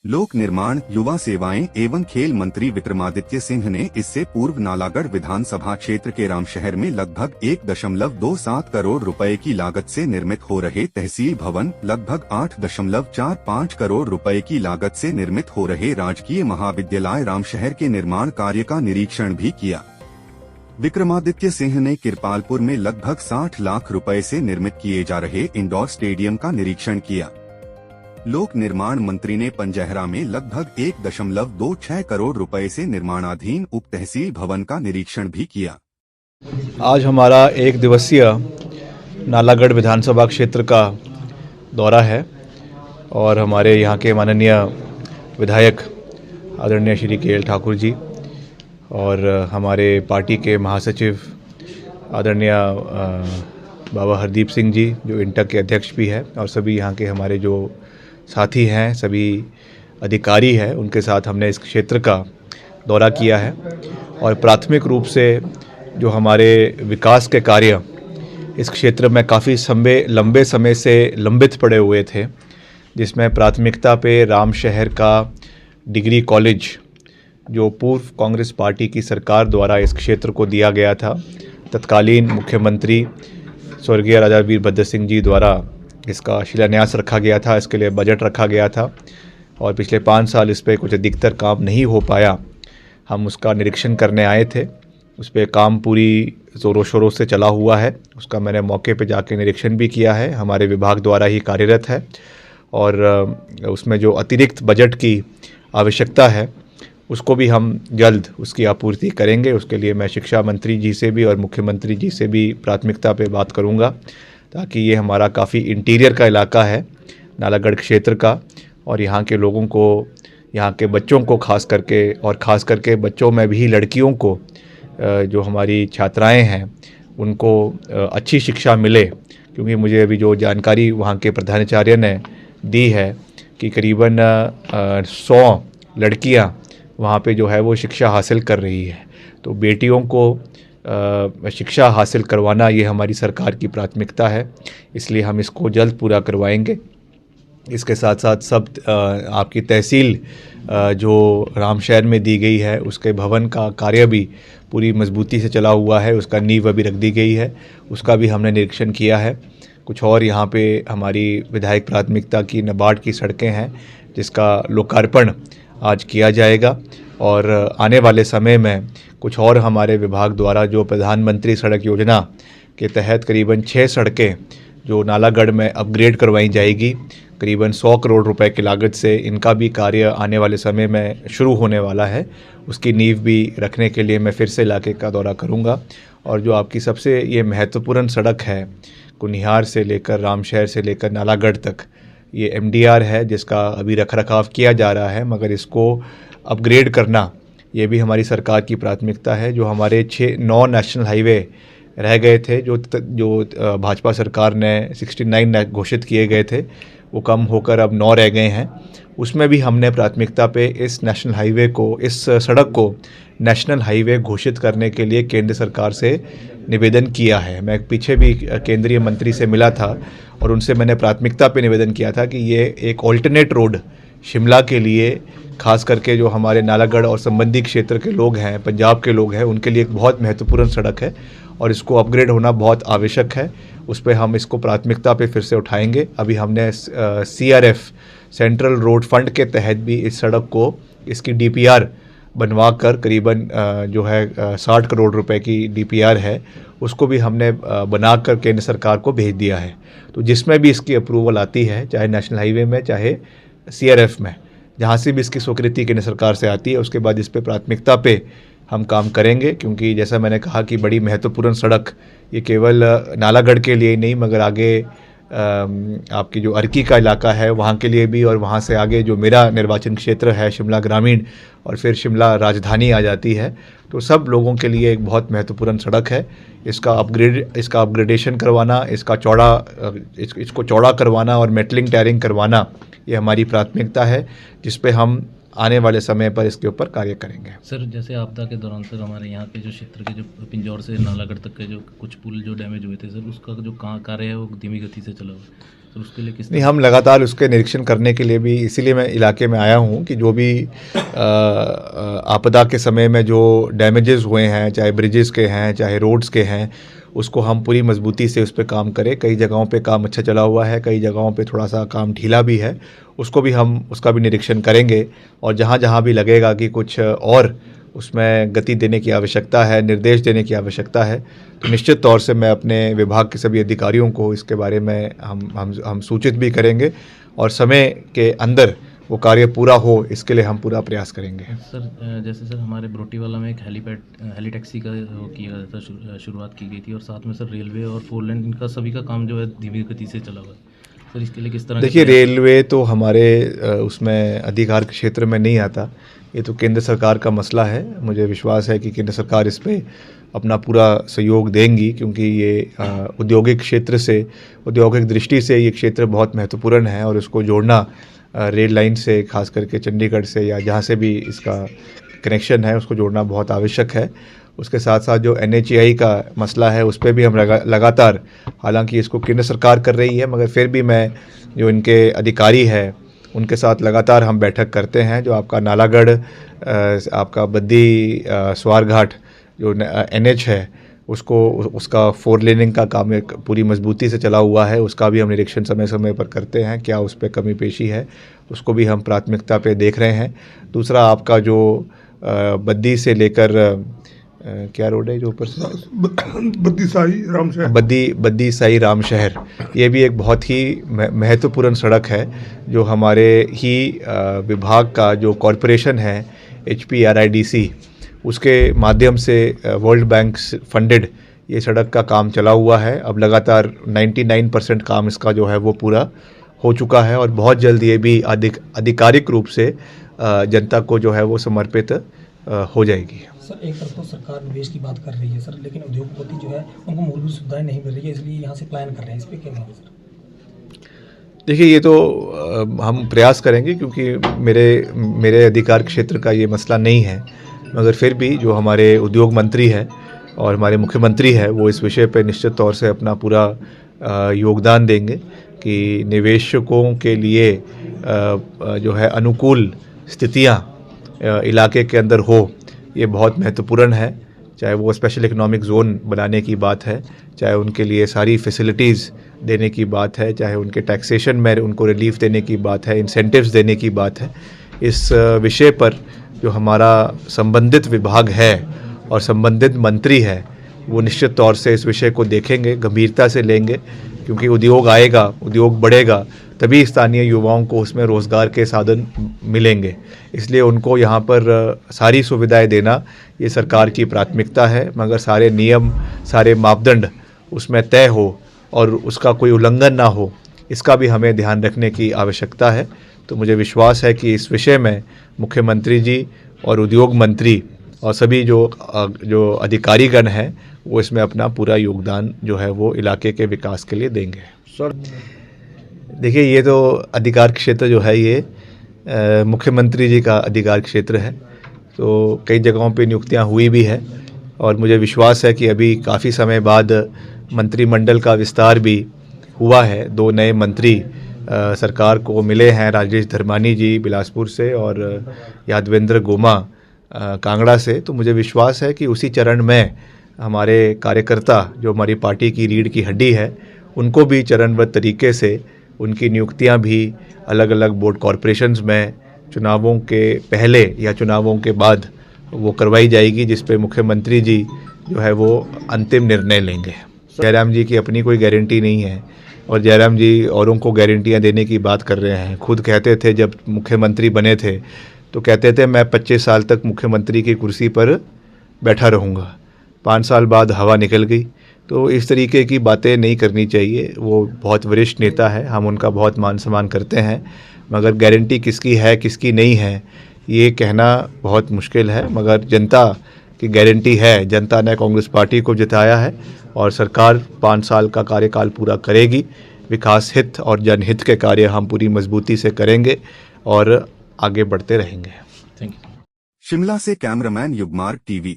लोक निर्माण, युवा सेवाएं एवं खेल मंत्री विक्रमादित्य सिंह ने इससे पूर्व नालागढ़ विधानसभा क्षेत्र के रामशहर में लगभग 1.27 करोड़ रुपए की लागत से निर्मित हो रहे तहसील भवन, लगभग 8.45 करोड़ रुपए की लागत से निर्मित हो रहे राजकीय महाविद्यालय रामशहर के निर्माण कार्य का निरीक्षण भी किया। विक्रमादित्य सिंह ने किरपालपुर में लगभग 60 लाख रुपए से निर्मित किए जा रहे इंडोर स्टेडियम का निरीक्षण किया। लोक निर्माण मंत्री ने पंजहरा में लगभग 1.26 करोड़ रुपए से निर्माणाधीन उप तहसील भवन का निरीक्षण भी किया। आज हमारा 1 दिवसीय नालागढ़ विधानसभा क्षेत्र का दौरा है और हमारे यहाँ के माननीय विधायक आदरणीय श्री के.एल. ठाकुर जी और हमारे पार्टी के महासचिव आदरणीय बाबा हरदीप सिंह जी जो इंटक के अध्यक्ष भी है और सभी यहाँ के हमारे जो साथी हैं, सभी अधिकारी हैं, उनके साथ हमने इस क्षेत्र का दौरा किया है और प्राथमिक रूप से जो हमारे विकास के कार्य इस क्षेत्र में काफ़ी लंबे समय से लंबित पड़े हुए थे, जिसमें प्राथमिकता पे रामशहर का डिग्री कॉलेज जो पूर्व कांग्रेस पार्टी की सरकार द्वारा इस क्षेत्र को दिया गया था, तत्कालीन मुख्यमंत्री स्वर्गीय राजा वीरभद्र सिंह जी द्वारा इसका शिलान्यास रखा गया था, इसके लिए बजट रखा गया था और पिछले 5 साल इस पर कुछ अधिकतर काम नहीं हो पाया। हम उसका निरीक्षण करने आए थे, उस पर काम पूरी ज़ोरों शोरों से चला हुआ है। उसका मैंने मौके पे जाके निरीक्षण भी किया है, हमारे विभाग द्वारा ही कार्यरत है और उसमें जो अतिरिक्त बजट की आवश्यकता है उसको भी हम जल्द उसकी आपूर्ति करेंगे। उसके लिए मैं शिक्षा मंत्री जी से भी और मुख्यमंत्री जी से भी प्राथमिकता पे बात करूँगा, ताकि ये हमारा काफ़ी इंटीरियर का इलाका है नालागढ़ क्षेत्र का और यहाँ के लोगों को, यहाँ के बच्चों को खास करके बच्चों में भी लड़कियों को जो हमारी छात्राएं हैं उनको अच्छी शिक्षा मिले, क्योंकि मुझे अभी जो जानकारी वहाँ के प्रधानाचार्य ने दी है कि करीबन 100 लड़कियाँ वहाँ पे जो है वो शिक्षा हासिल कर रही है। तो बेटियों को शिक्षा हासिल करवाना ये हमारी सरकार की प्राथमिकता है, इसलिए हम इसको जल्द पूरा करवाएंगे। इसके साथ साथ सब आपकी तहसील जो रामशहर में दी गई है उसके भवन का कार्य भी पूरी मजबूती से चला हुआ है, उसका नींव अभी रख दी गई है, उसका भी हमने निरीक्षण किया है। कुछ और यहाँ पे हमारी विधायक प्राथमिकता की नाबार्ड की सड़कें हैं जिसका लोकार्पण आज किया जाएगा और आने वाले समय में कुछ और हमारे विभाग द्वारा जो प्रधानमंत्री सड़क योजना के तहत करीबन 6 सड़कें जो नालागढ़ में अपग्रेड करवाई जाएगी करीबन 100 करोड़ रुपए की लागत से, इनका भी कार्य आने वाले समय में शुरू होने वाला है। उसकी नींव भी रखने के लिए मैं फिर से इलाके का दौरा करूंगा और जो आपकी सबसे ये महत्वपूर्ण सड़क है कुनिहार से लेकर रामशहर से लेकर नालागढ़ तक, ये MDR है जिसका अभी रखरखाव किया जा रहा है, मगर इसको अपग्रेड करना ये भी हमारी सरकार की प्राथमिकता है। जो हमारे 9 नेशनल हाईवे रह गए थे जो भाजपा सरकार ने 69 घोषित किए गए थे, वो कम होकर अब 9 रह गए हैं। उसमें भी हमने प्राथमिकता पे इस नेशनल हाईवे को, इस सड़क को नेशनल हाईवे घोषित करने के लिए केंद्र सरकार से निवेदन किया है। मैं पीछे भी केंद्रीय मंत्री से मिला था और उनसे मैंने प्राथमिकता पे निवेदन किया था कि ये एक ऑल्टरनेट रोड शिमला के लिए, खास करके जो हमारे नालागढ़ और संबंधी क्षेत्र के लोग हैं, पंजाब के लोग हैं, उनके लिए एक बहुत महत्वपूर्ण सड़क है और इसको अपग्रेड होना बहुत आवश्यक है। उस पर हम इसको प्राथमिकता पे फिर से उठाएंगे। अभी हमने CRF सेंट्रल रोड फंड के तहत भी इस सड़क को, इसकी DPR बनवा कर करीबन जो है 60 करोड़ रुपए की DPR है, उसको भी हमने बनाकर केंद्र सरकार को भेज दिया है। तो जिसमें भी इसकी अप्रूवल आती है, चाहे नेशनल हाईवे में चाहे CRF में, जहाँ से भी इसकी स्वीकृति केंद्र सरकार से आती है, उसके बाद इस पे प्राथमिकता पे हम काम करेंगे। क्योंकि जैसा मैंने कहा कि बड़ी महत्वपूर्ण सड़क ये केवल नालागढ़ के लिए नहीं मगर आगे आपकी जो अर्की का इलाका है वहाँ के लिए भी, और वहाँ से आगे जो मेरा निर्वाचन क्षेत्र है शिमला ग्रामीण और फिर शिमला राजधानी आ जाती है, तो सब लोगों के लिए एक बहुत महत्वपूर्ण सड़क है। इसका अपग्रेडेशन करवाना, इसको चौड़ा करवाना और मेटलिंग टायरिंग करवाना ये हमारी प्राथमिकता है, जिस पे हम आने वाले समय पर इसके ऊपर कार्य करेंगे। सर, जैसे आपदा के दौरान सर हमारे यहाँ के जो क्षेत्र के जो पिंजौर से नालागढ़ तक के जो कुछ पुल जो डैमेज हुए थे सर, उसका जो कार्य है वो धीमी गति से चला हुआ है। तो उसके लिए किस नहीं, हम लगातार उसके निरीक्षण करने के लिए भी इसीलिए मैं इलाके में आया हूँ कि जो भी आपदा के समय में जो डैमेजेस हुए हैं, चाहे ब्रिजेस के हैं, चाहे रोड्स के हैं, उसको हम पूरी मजबूती से उस पर काम करें। कई जगहों पे काम अच्छा चला हुआ है, कई जगहों पे थोड़ा सा काम ढीला भी है, उसको भी हम उसका भी निरीक्षण करेंगे। और जहाँ जहाँ भी लगेगा कि कुछ और उसमें गति देने की आवश्यकता है, निर्देश देने की आवश्यकता है, तो निश्चित तौर से मैं अपने विभाग के सभी अधिकारियों को इसके बारे में हम सूचित भी करेंगे और समय के अंदर वो कार्य पूरा हो, इसके लिए हम पूरा प्रयास करेंगे। सर जैसे सर हमारे बरोटीवाला में एक हेली टैक्सी का वो किया गया था, शुरुआत की गई थी, और साथ में सर रेलवे और 4 लेन इनका सभी का काम जो है धीमी गति से चला हुआ है। सर इसके लिए किस तरह देखिए, रेलवे तो हमारे उसमें अधिकार के क्षेत्र में नहीं आता, ये तो केंद्र सरकार का मसला है। मुझे विश्वास है कि केंद्र सरकार इस पे अपना पूरा सहयोग देंगी, क्योंकि ये औद्योगिक क्षेत्र से, औद्योगिक दृष्टि से ये क्षेत्र बहुत महत्वपूर्ण है और उसको जोड़ना रेल लाइन से, खास करके चंडीगढ़ से या जहाँ से भी इसका कनेक्शन है, उसको जोड़ना बहुत आवश्यक है। उसके साथ साथ जो NHAI का मसला है, उस पर भी हम लगातार, हालांकि इसको केंद्र सरकार कर रही है, मगर फिर भी मैं जो इनके अधिकारी है उनके साथ लगातार हम बैठक करते हैं। जो आपका नालागढ़, आपका बद्दी स्वारघाट जो NH है, उसका 4 लेनिंग का काम एक पूरी मजबूती से चला हुआ है, उसका भी हम निरीक्षण समय समय पर करते हैं, क्या उस पर कमी पेशी है, उसको भी हम प्राथमिकता पे देख रहे हैं। दूसरा आपका जो बद्दी से लेकर क्या रोड है जो ऊपर से बद्दी साई राम शहर, ये भी एक बहुत ही महत्वपूर्ण सड़क है, जो हमारे ही विभाग का जो कॉरपोरेशन है HPRIDC, उसके माध्यम से वर्ल्ड बैंक फंडेड ये सड़क का काम चला हुआ है। अब लगातार 99% काम इसका जो है वो पूरा हो चुका है और बहुत जल्द ये भी आधिकारिक रूप से जनता को जो है वो समर्पित हो जाएगी। सर, एक तरफ तो सरकार निवेश की बात कर रही है सर, लेकिन उद्योगपति जो है उनको मूलभूत सुविधाएं नहीं मिल रही है, इसलिए यहाँ से पलायन कर रहे हैं, इस पर क्या कहेंगे सर? देखिए, ये तो हम प्रयास करेंगे, क्योंकि मेरे अधिकार क्षेत्र का ये मसला नहीं है, मगर फिर भी जो हमारे उद्योग मंत्री है और हमारे मुख्यमंत्री है, वो इस विषय पे निश्चित तौर से अपना पूरा योगदान देंगे कि निवेशकों के लिए जो है अनुकूल स्थितियाँ इलाके के अंदर हो, ये बहुत महत्वपूर्ण है। चाहे वो स्पेशल इकोनॉमिक जोन बनाने की बात है, चाहे उनके लिए सारी फैसिलिटीज़ देने की बात है, चाहे उनके टैक्सेशन में उनको रिलीफ देने की बात है, इंसेंटिव्स देने की बात है। इस विषय पर जो हमारा संबंधित विभाग है और संबंधित मंत्री है, वो निश्चित तौर से इस विषय को देखेंगे, गंभीरता से लेंगे, क्योंकि उद्योग आएगा, उद्योग बढ़ेगा, तभी स्थानीय युवाओं को उसमें रोज़गार के साधन मिलेंगे। इसलिए उनको यहाँ पर सारी सुविधाएं देना ये सरकार की प्राथमिकता है, मगर सारे नियम, सारे मापदंड उसमें तय हो और उसका कोई उल्लंघन ना हो, इसका भी हमें ध्यान रखने की आवश्यकता है। तो मुझे विश्वास है कि इस विषय में मुख्यमंत्री जी और उद्योग मंत्री और सभी जो अधिकारीगण हैं, वो इसमें अपना पूरा योगदान जो है वो इलाके के विकास के लिए देंगे। सर देखिए, ये तो अधिकार क्षेत्र जो है ये मुख्यमंत्री जी का अधिकार क्षेत्र है, तो कई जगहों पे नियुक्तियां हुई भी है और मुझे विश्वास है कि अभी काफ़ी समय बाद मंत्रिमंडल का विस्तार भी हुआ है। 2 नए मंत्री सरकार को मिले हैं, राजेश धर्मानी जी बिलासपुर से और यादवेंद्र गोमा कांगड़ा से। तो मुझे विश्वास है कि उसी चरण में हमारे कार्यकर्ता, जो हमारी पार्टी की रीढ़ की हड्डी है, उनको भी चरणबद्ध तरीके से उनकी नियुक्तियां भी अलग अलग बोर्ड कॉरपोरेशंस में चुनावों के पहले या चुनावों के बाद वो करवाई जाएगी, जिस पे मुख्यमंत्री जी जो है वो अंतिम निर्णय लेंगे। जयराम जी की अपनी कोई गारंटी नहीं है और जयराम जी औरों को गारंटियां देने की बात कर रहे हैं। खुद कहते थे जब मुख्यमंत्री बने थे तो कहते थे मैं 25 साल तक मुख्यमंत्री की कुर्सी पर बैठा रहूँगा। 5 साल बाद हवा निकल गई। तो इस तरीके की बातें नहीं करनी चाहिए। वो बहुत वरिष्ठ नेता है, हम उनका बहुत मान सम्मान करते हैं, मगर गारंटी किसकी है किसकी नहीं है ये कहना बहुत मुश्किल है। मगर जनता की गारंटी है, जनता ने कांग्रेस पार्टी को जिताया है और सरकार 5 साल का कार्यकाल पूरा करेगी। विकास हित और जनहित के कार्य हम पूरी मजबूती से करेंगे और आगे बढ़ते रहेंगे। Thank you. शिमला से कैमरामैन युगमार्ग, TV।